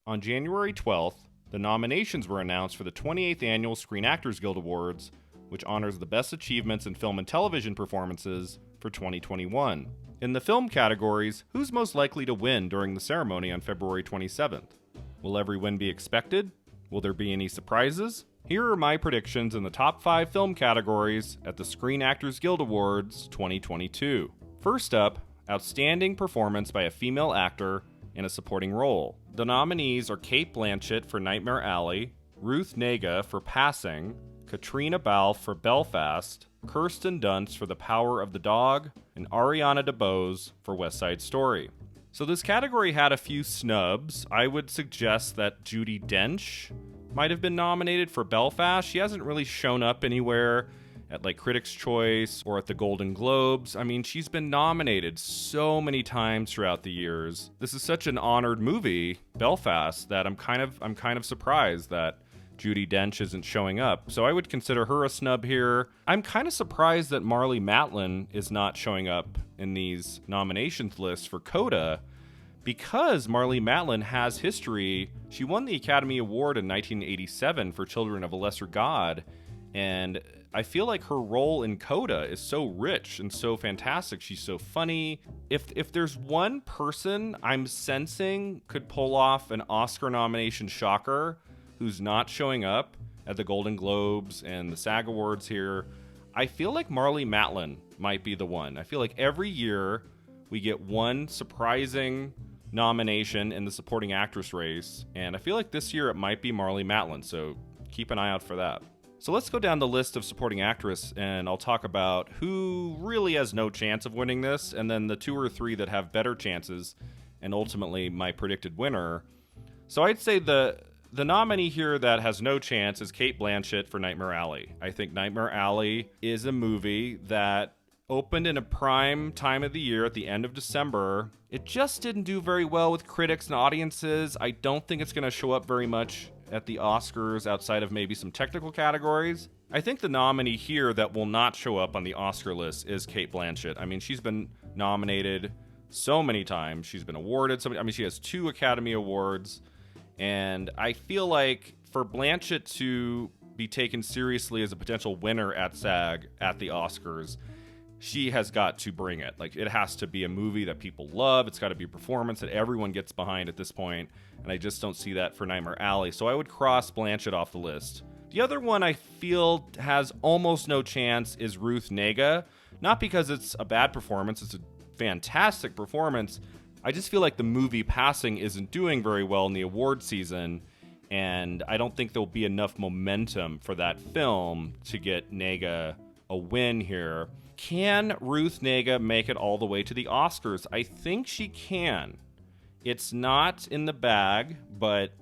On January 12th, the nominations were announced for the 28th Annual Screen Actors Guild Awards, which honors the best achievements in film and television performances for 2021. In the film categories, who's most likely to win during the ceremony on February 27th? Will every win be expected? Will there be any surprises? Here are my predictions in the top 5 film categories at the Screen Actors Guild Awards 2022. First up, Outstanding Performance by a Female Actor in a Supporting Role. The nominees are Cate Blanchett for Nightmare Alley, Ruth Negga for Passing, Katrina Balfe for Belfast, Kirsten Dunst for The Power of the Dog, and Ariana DeBose for West Side Story. So this category had a few snubs. I would suggest that Judi Dench might have been nominated for Belfast. She hasn't really shown up anywhere at like Critics' Choice or at the Golden Globes. I mean, she's been nominated so many times throughout the years. This is such an honored movie, Belfast, that I'm kind of surprised that Judi Dench isn't showing up. So I would consider her a snub here. I'm kind of surprised that Marlee Matlin is not showing up in these nominations lists for Coda, because Marlee Matlin has history. She won the Academy Award in 1987 for Children of a Lesser God, and I feel like her role in Coda is so rich and so fantastic. She's so funny. If there's one person I'm sensing could pull off an Oscar nomination shocker who's not showing up at the Golden Globes and the SAG Awards here, I feel like Marlee Matlin might be the one. I feel like every year we get one surprising nomination in the supporting actress race, and I feel like this year it might be Marlee Matlin, so keep an eye out for that. So let's go down the list of supporting actress, and I'll talk about who really has no chance of winning this, and then the 2 or 3 that have better chances, and ultimately my predicted winner. So I'd say the nominee here that has no chance is Cate Blanchett for Nightmare Alley. I think Nightmare Alley is a movie that opened in a prime time of the year at the end of December. It just didn't do very well with critics and audiences. I don't think it's going to show up very much at the Oscars outside of maybe some technical categories. I think the nominee here that will not show up on the Oscar list is Cate Blanchett. I mean, she's been nominated so many times. She's been awarded so many. I mean, she has 2 Academy Awards. And I feel like for Blanchett to be taken seriously as a potential winner at SAG at the Oscars, she has got to bring it. Like, it has to be a movie that people love. It's got to be a performance that everyone gets behind at this point. And I just don't see that for Nightmare Alley. So I would cross Blanchett off the list. The other one I feel has almost no chance is Ruth Negga. Not because it's a bad performance. It's a fantastic performance. I just feel like the movie Passing isn't doing very well in the award season, and I don't think there'll be enough momentum for that film to get Negga a win here. Can Ruth Negga make it all the way to the Oscars? I think she can. It's not in the bag, but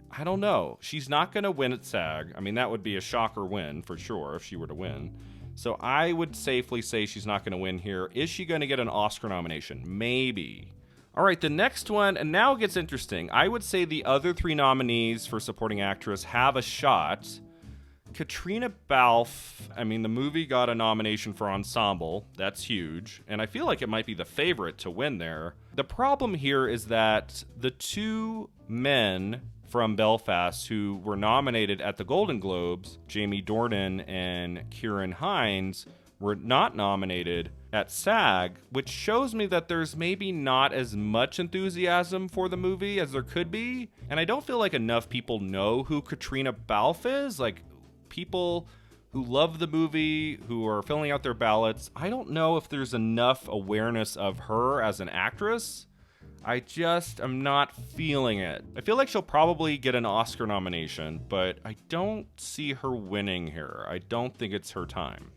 I don't know. She's not going to win at SAG. I mean, that would be a shocker win for sure if she were to win. So I would safely say she's not going to win here. Is she going to get an Oscar nomination? Maybe. All right, the next one, and now it gets interesting. I would say the other 3 nominees for supporting actress have a shot. Katrina Balfe, I mean, the movie got a nomination for ensemble. That's huge. And I feel like it might be the favorite to win there. The problem here is that the 2 men from Belfast who were nominated at the Golden Globes, Jamie Dornan and Ciarán Hinds, were not nominated at SAG, which shows me that there's maybe not as much enthusiasm for the movie as there could be. And I don't feel like enough people know who Katrina Balfe is. Like, people who love the movie, who are filling out their ballots, I don't know if there's enough awareness of her as an actress. I just am not feeling it. I feel like she'll probably get an Oscar nomination, but I don't see her winning here. I don't think it's her time.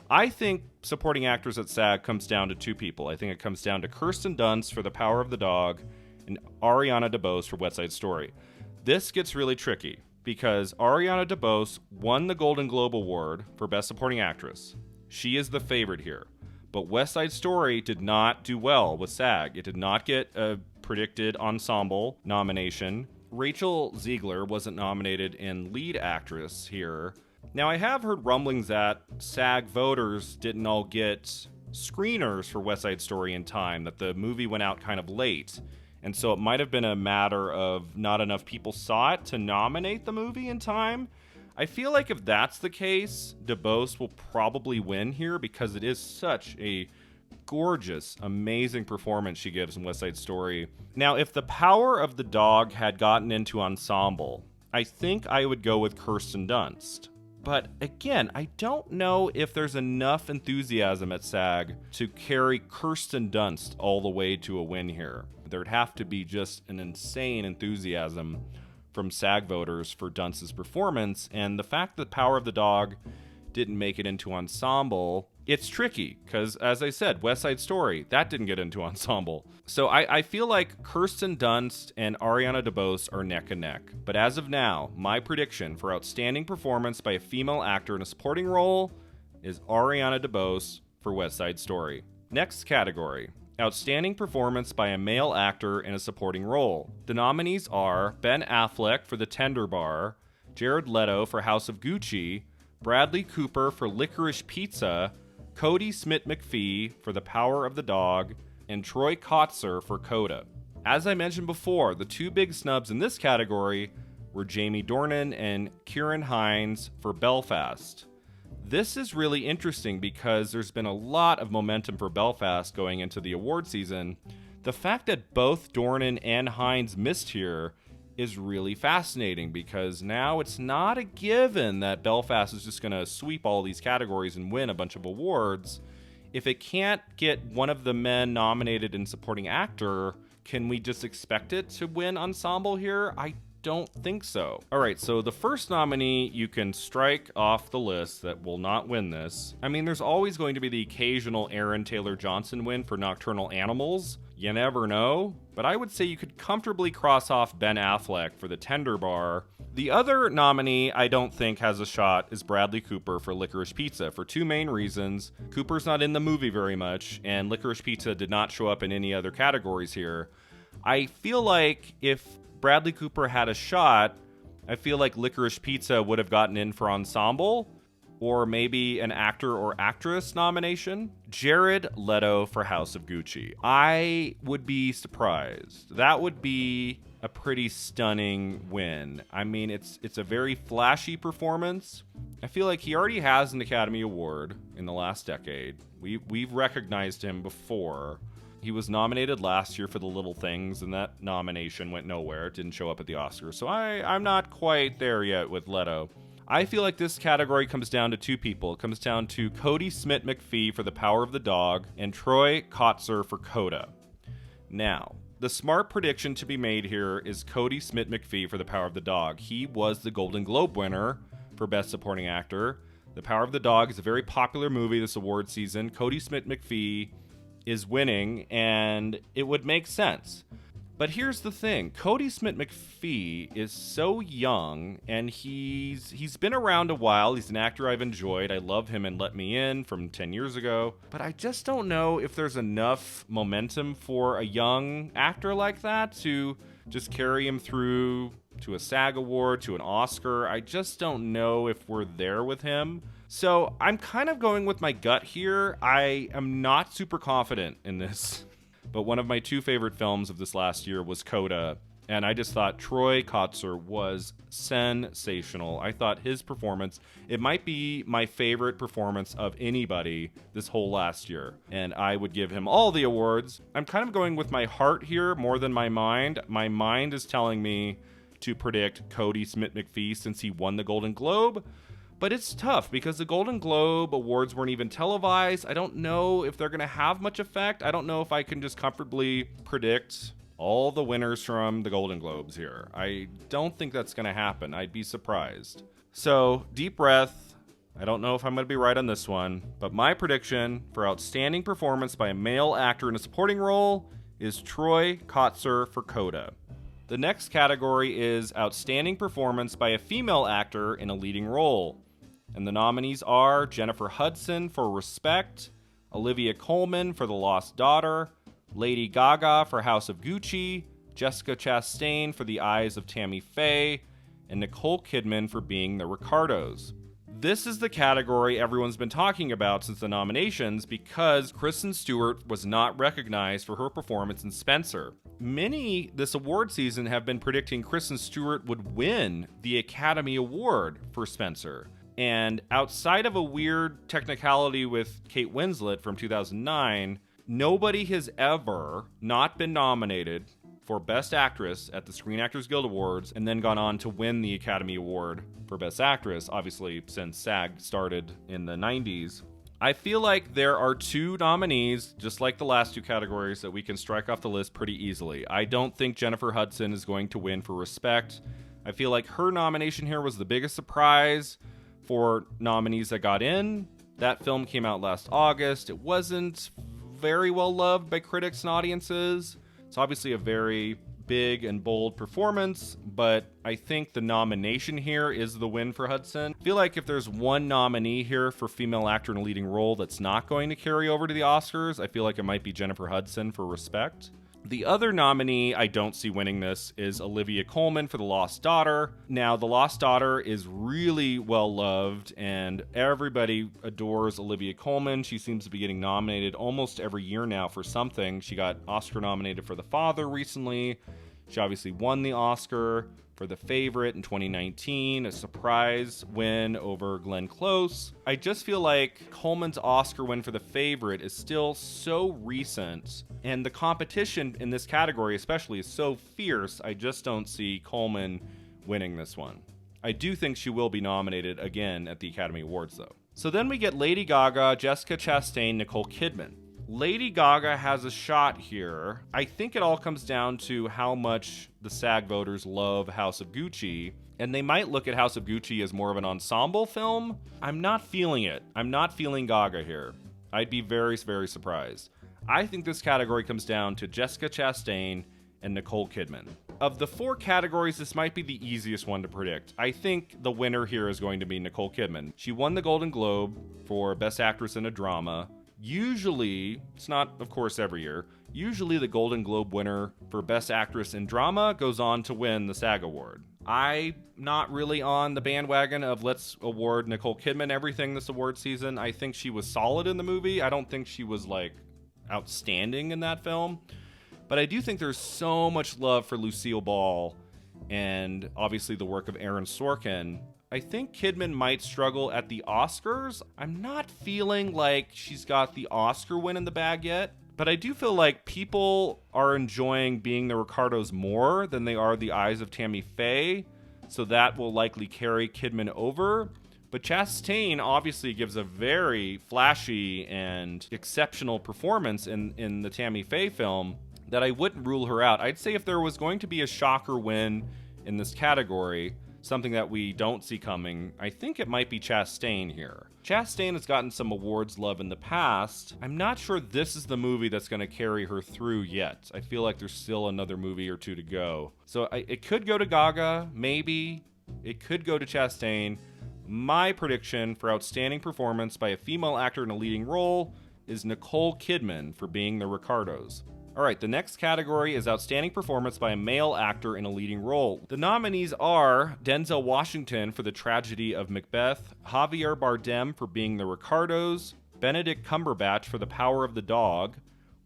I think supporting actors at SAG comes down to 2 people. I think it comes down to Kirsten Dunst for The Power of the Dog and Ariana DeBose for West Side Story. This gets really tricky because Ariana DeBose won the Golden Globe Award for Best Supporting Actress. She is the favorite here. But West Side Story did not do well with SAG. It did not get a predicted ensemble nomination. Rachel Ziegler wasn't nominated in lead actress here. Now, I have heard rumblings that SAG voters didn't all get screeners for West Side Story in time, that the movie went out kind of late. And so it might have been a matter of not enough people saw it to nominate the movie in time. I feel like if that's the case, DeBose will probably win here because it is such a gorgeous, amazing performance she gives in West Side Story. Now, if The Power of the Dog had gotten into ensemble, I think I would go with Kirsten Dunst. But again, I don't know if there's enough enthusiasm at SAG to carry Kirsten Dunst all the way to a win here. There'd have to be just an insane enthusiasm from SAG voters for Dunst's performance, and the fact that Power of the Dog didn't make it into ensemble, it's tricky, because as I said, West Side Story, that didn't get into ensemble. So I feel like Kirsten Dunst and Ariana DeBose are neck and neck. But as of now, my prediction for outstanding performance by a female actor in a supporting role is Ariana DeBose for West Side Story. Next category. Outstanding performance by a male actor in a supporting role. The nominees are Ben Affleck for The Tender Bar, Jared Leto for House of Gucci, Bradley Cooper for Licorice Pizza, Cody Smith-McPhee for The Power of the Dog, and Troy Kotsur for Coda. As I mentioned before, the two big snubs in this category were Jamie Dornan and Ciarán Hinds for Belfast. This is really interesting because there's been a lot of momentum for Belfast going into the award season. The fact that both Dornan and Hinds missed here is really fascinating because now it's not a given that Belfast is just going to sweep all these categories and win a bunch of awards. If it can't get one of the men nominated in supporting actor, can we just expect it to win ensemble here? I don't think so. All right, so the first nominee you can strike off the list that will not win this. I mean, there's always going to be the occasional Aaron Taylor Johnson win for Nocturnal Animals. You never know. But I would say you could comfortably cross off Ben Affleck for The Tender Bar. The other nominee I don't think has a shot is Bradley Cooper for Licorice Pizza for two main reasons. Cooper's not in the movie very much, and Licorice Pizza did not show up in any other categories here. I feel like if Bradley Cooper had a shot, I feel like Licorice Pizza would have gotten in for ensemble, or maybe an actor or actress nomination. Jared Leto for House of Gucci. I would be surprised. That would be a pretty stunning win. I mean, it's a very flashy performance. I feel like he already has an Academy Award in the last decade. We've recognized him before. He was nominated last year for The Little Things, and that nomination went nowhere. It didn't show up at the Oscars. So I'm not quite there yet with Leto. I feel like this category comes down to two people. It comes down to Cody Smith-McPhee for The Power of the Dog and Troy Kotsur for Coda. Now, the smart prediction to be made here is Cody Smith-McPhee for The Power of the Dog. He was the Golden Globe winner for Best Supporting Actor. The Power of the Dog is a very popular movie this award season. Cody Smith-McPhee is winning, and it would make sense. But here's the thing. Cody Smith-McPhee is so young, and he's been around a while. He's an actor I've enjoyed. I love him in Let Me In from 10 years ago. But I just don't know if there's enough momentum for a young actor like that to just carry him through to a SAG award, to an Oscar. I just don't know if we're there with him. So I'm kind of going with my gut here. I am not super confident in this. But one of my two favorite films of this last year was Coda, and I just thought Troy Kotsur was sensational. I thought his performance, it might be my favorite performance of anybody this whole last year, and I would give him all the awards. I'm kind of going with my heart here more than my mind. My mind is telling me to predict Cody Smith-McPhee since he won the Golden Globe. But it's tough because the Golden Globe Awards weren't even televised. I don't know if they're going to have much effect. I don't know if I can just comfortably predict all the winners from the Golden Globes here. I don't think that's going to happen. I'd be surprised. So, deep breath. I don't know if I'm going to be right on this one, but my prediction for outstanding performance by a male actor in a supporting role is Troy Kotsur for Coda. The next category is outstanding performance by a female actor in a leading role. And the nominees are Jennifer Hudson for Respect, Olivia Colman for The Lost Daughter, Lady Gaga for House of Gucci, Jessica Chastain for The Eyes of Tammy Faye, and Nicole Kidman for Being the Ricardos. This is the category everyone's been talking about since the nominations because Kristen Stewart was not recognized for her performance in Spencer. many this award season have been predicting Kristen Stewart would win the Academy Award for Spencer. And outside of a weird technicality with Kate Winslet from 2009, nobody has ever not been nominated for Best Actress at the Screen Actors Guild Awards and then gone on to win the Academy Award for Best Actress, obviously since SAG started in the 90s. I feel like there are two nominees, just like the last two categories, that we can strike off the list pretty easily. I don't think Jennifer Hudson is going to win for Respect. I feel like her nomination here was the biggest surprise for nominees that got in. That film came out last August. It wasn't very well loved by critics and audiences. It's obviously a very big and bold performance, but I think the nomination here is the win for Hudson. I feel like if there's one nominee here for female actor in a leading role that's not going to carry over to the Oscars, I feel like it might be Jennifer Hudson for Respect. The other nominee I don't see winning this is Olivia Colman for The Lost Daughter. Now, The Lost Daughter is really well loved, and everybody adores Olivia Colman. She seems to be getting nominated almost every year now for something. She got Oscar nominated for The Father recently. She obviously won the Oscar for The Favorite in 2019, a surprise win over Glenn Close. I just feel like Coleman's Oscar win for The Favorite is still so recent, and the competition in this category especially is so fierce, I just don't see Coleman winning this one. I do think she will be nominated again at the Academy Awards, though. So then we get Lady Gaga, Jessica Chastain, Nicole Kidman. Lady Gaga has a shot here. I think it all comes down to how much the SAG voters love House of Gucci, and they might look at House of Gucci as more of an ensemble film. I'm not feeling it. I'm not feeling Gaga here. I'd be very, very surprised. I think this category comes down to Jessica Chastain and Nicole Kidman. Of the four categories, this might be the easiest one to predict. I think the winner here is going to be Nicole Kidman. She won the Golden Globe for Best Actress in a Drama. Usually, it's not, of course, every year, usually the Golden Globe winner for Best Actress in Drama goes on to win the SAG Award. I'm not really on the bandwagon of let's award Nicole Kidman everything this award season. I think she was solid in the movie. I don't think she was, outstanding in that film. But I do think there's so much love for Lucille Ball and obviously the work of Aaron Sorkin. I think Kidman might struggle at the Oscars. I'm not feeling like she's got the Oscar win in the bag yet, but I do feel like people are enjoying Being the Ricardos more than they are The Eyes of Tammy Faye, so that will likely carry Kidman over. But Chastain obviously gives a very flashy and exceptional performance in the Tammy Faye film that I wouldn't rule her out. I'd say if there was going to be a shocker win in this category, something that we don't see coming, I think it might be Chastain here. Chastain has gotten some awards love in the past. I'm not sure this is the movie that's going to carry her through yet. I feel like there's still another movie or two to go. So it could go to Gaga, maybe. It could go to Chastain. My prediction for outstanding performance by a female actor in a leading role is Nicole Kidman for Being the Ricardos. All right, the next category is Outstanding Performance by a Male Actor in a Leading Role. The nominees are Denzel Washington for The Tragedy of Macbeth, Javier Bardem for Being the Ricardos, Benedict Cumberbatch for The Power of the Dog,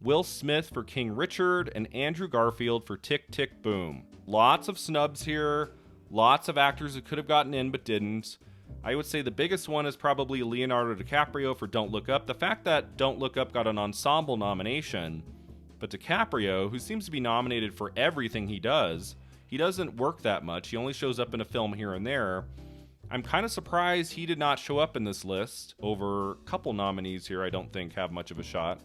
Will Smith for King Richard, and Andrew Garfield for Tick, Tick, Boom. Lots of snubs here, lots of actors who could have gotten in but didn't. I would say the biggest one is probably Leonardo DiCaprio for Don't Look Up. The fact that Don't Look Up got an ensemble nomination, but DiCaprio, who seems to be nominated for everything he doesn't work that much. He only shows up in a film here and there. I'm kind of surprised he did not show up in this list over a couple nominees here I don't think have much of a shot.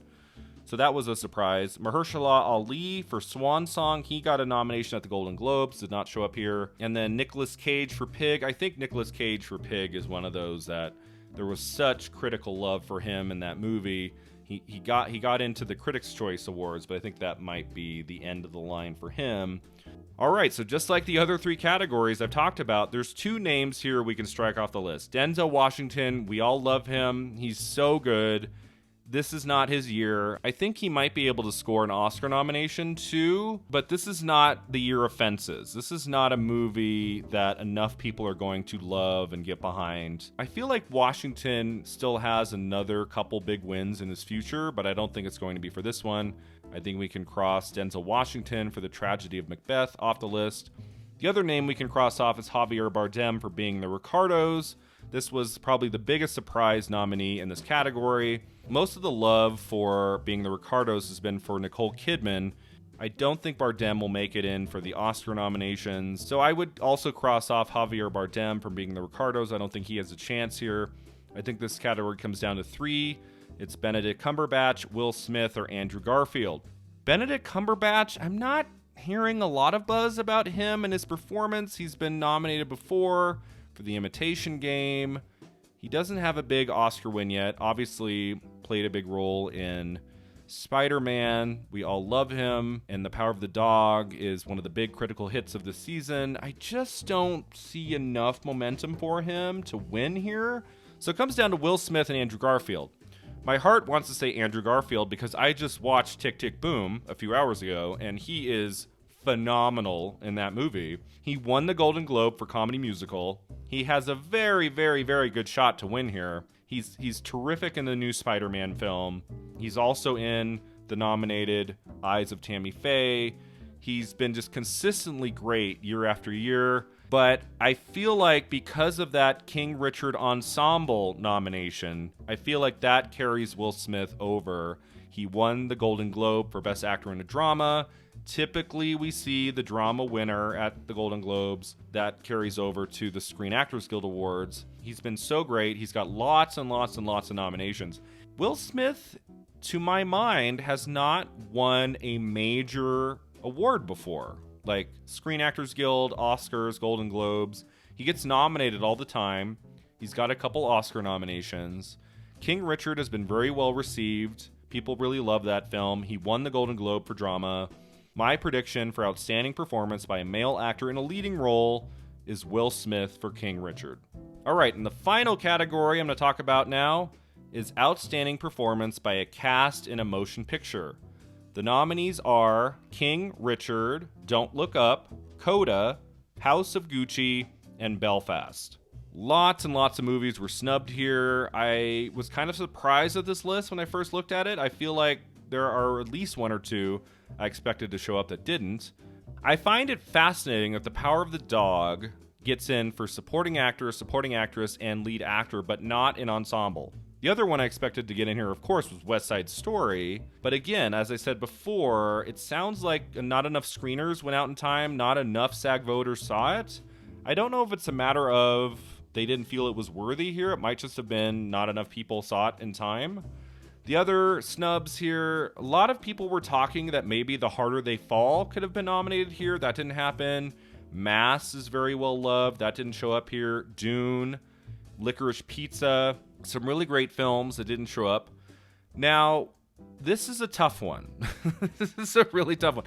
So that was a surprise. Mahershala Ali for Swan Song, he got a nomination at the Golden Globes, did not show up here. And then Nicolas Cage for Pig. I think Nicolas Cage for Pig is one of those that there was such critical love for him in that movie. He got into the Critics' Choice Awards, but I think that might be the end of the line for him. All right, so just like the other three categories I've talked about, there's two names here we can strike off the list. Denzel Washington, we all love him. He's so good. This is not his year. I think he might be able to score an Oscar nomination too, but this is not the year of Fences. This is not a movie that enough people are going to love and get behind. I feel like Washington still has another couple big wins in his future, but I don't think it's going to be for this one. I think we can cross Denzel Washington for The Tragedy of Macbeth off the list. The other name we can cross off is Javier Bardem for Being the Ricardos. This was probably the biggest surprise nominee in this category. Most of the love for Being the Ricardos has been for Nicole Kidman. I don't think Bardem will make it in for the Oscar nominations. So I would also cross off Javier Bardem from Being the Ricardos. I don't think he has a chance here. I think this category comes down to 3. It's Benedict Cumberbatch, Will Smith, or Andrew Garfield. Benedict Cumberbatch, I'm not hearing a lot of buzz about him and his performance. He's been nominated before for The Imitation Game. He doesn't have a big Oscar win yet. Obviously played a big role in Spider-Man. We all love him. And The Power of the Dog is one of the big critical hits of the season. I just don't see enough momentum for him to win here. So it comes down to Will Smith and Andrew Garfield. My heart wants to say Andrew Garfield because I just watched Tick, Tick, Boom a few hours ago, and he is phenomenal in that movie. He won the Golden Globe for Comedy Musical. He has a very, very, very good shot to win here. He's terrific in the new Spider-Man film. He's also in the nominated Eyes of Tammy Faye. He's been just consistently great year after year. But I feel like because of that King Richard Ensemble nomination, I feel like that carries Will Smith over. He won the Golden Globe for Best Actor in a Drama. Typically, we see the drama winner at the Golden Globes. That carries over to the Screen Actors Guild Awards. He's been so great. He's got lots and lots and lots of nominations. Will Smith, to my mind, has not won a major award before. Like Screen Actors Guild, Oscars, Golden Globes. He gets nominated all the time. He's got a couple Oscar nominations. King Richard has been very well received. People really love that film. He won the Golden Globe for drama. My prediction for outstanding performance by a male actor in a leading role is Will Smith for King Richard. All right, and the final category I'm going to talk about now is outstanding performance by a cast in a motion picture. The nominees are King Richard, Don't Look Up, Coda, House of Gucci, and Belfast. Lots and lots of movies were snubbed here. I was kind of surprised at this list when I first looked at it. I feel like there are at least 1 or 2 I expected to show up that didn't. I find it fascinating that The Power of the Dog gets in for supporting actor, supporting actress, and lead actor, but not in ensemble. The other one I expected to get in here, of course, was West Side Story. But again, as I said before, it sounds like not enough screeners went out in time, not enough SAG voters saw it. I don't know if it's a matter of they didn't feel it was worthy here. It might just have been not enough people saw it in time. The other snubs here, a lot of people were talking that maybe The Harder They Fall could have been nominated here. That didn't happen. Mass is very well loved. That didn't show up here. Dune, Licorice Pizza, some really great films that didn't show up. Now, this is a tough one. This is a really tough one.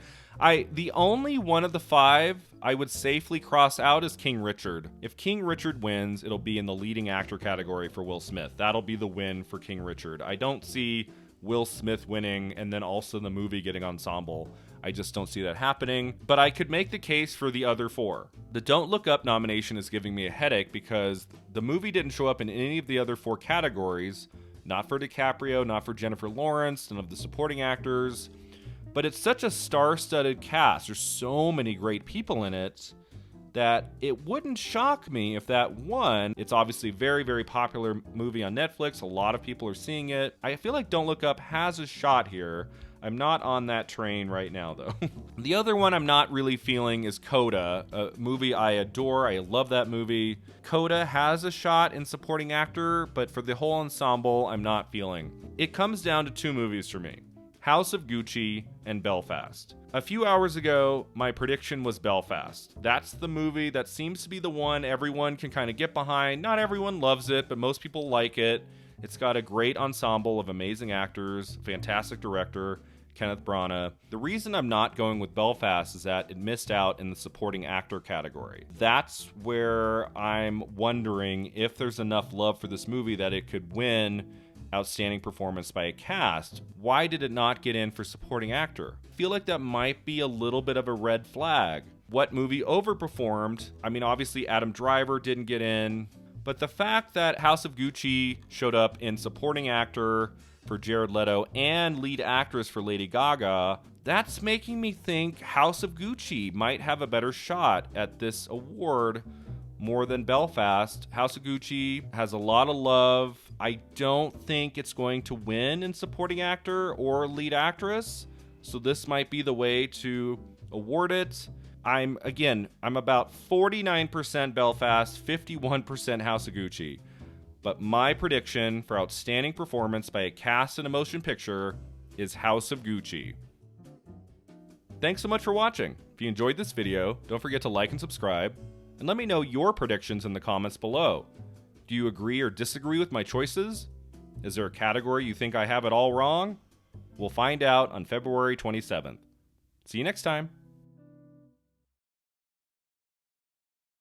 The only one of the 5 I would safely cross out is King Richard. If King Richard wins, it'll be in the leading actor category for Will Smith. That'll be the win for King Richard. I don't see Will Smith winning and then also the movie getting ensemble. I just don't see that happening. But I could make the case for the other 4. The Don't Look Up nomination is giving me a headache because the movie didn't show up in any of the other 4 categories. Not for DiCaprio, not for Jennifer Lawrence, none of the supporting actors. But it's such a star-studded cast. There's so many great people in it that it wouldn't shock me if that won. It's obviously a very, very popular movie on Netflix. A lot of people are seeing it. I feel like Don't Look Up has a shot here. I'm not on that train right now, though. The other one I'm not really feeling is Coda, a movie I adore. I love that movie. Coda has a shot in supporting actor, but for the whole ensemble, I'm not feeling. It comes down to 2 movies for me. House of Gucci and Belfast. A few hours ago, my prediction was Belfast. That's the movie that seems to be the one everyone can kind of get behind. Not everyone loves it, but most people like it. It's got a great ensemble of amazing actors, fantastic director, Kenneth Branagh. The reason I'm not going with Belfast is that it missed out in the supporting actor category. That's where I'm wondering if there's enough love for this movie that it could win outstanding performance by a cast. Why did it not get in for supporting actor? I feel like that might be a little bit of a red flag. What movie overperformed? I mean, obviously Adam Driver didn't get in, but the fact that House of Gucci showed up in supporting actor, for Jared Leto and lead actress for Lady Gaga, that's making me think House of Gucci might have a better shot at this award more than Belfast. House of Gucci has a lot of love. I don't think it's going to win in supporting actor or lead actress, so this might be the way to award it. I'm about 49% Belfast, 51% House of Gucci. But my prediction for outstanding performance by a cast in a motion picture is House of Gucci. Thanks so much for watching. If you enjoyed this video, don't forget to like and subscribe, and let me know your predictions in the comments below. Do you agree or disagree with my choices? Is there a category you think I have it all wrong? We'll find out on February 27th. See you next time.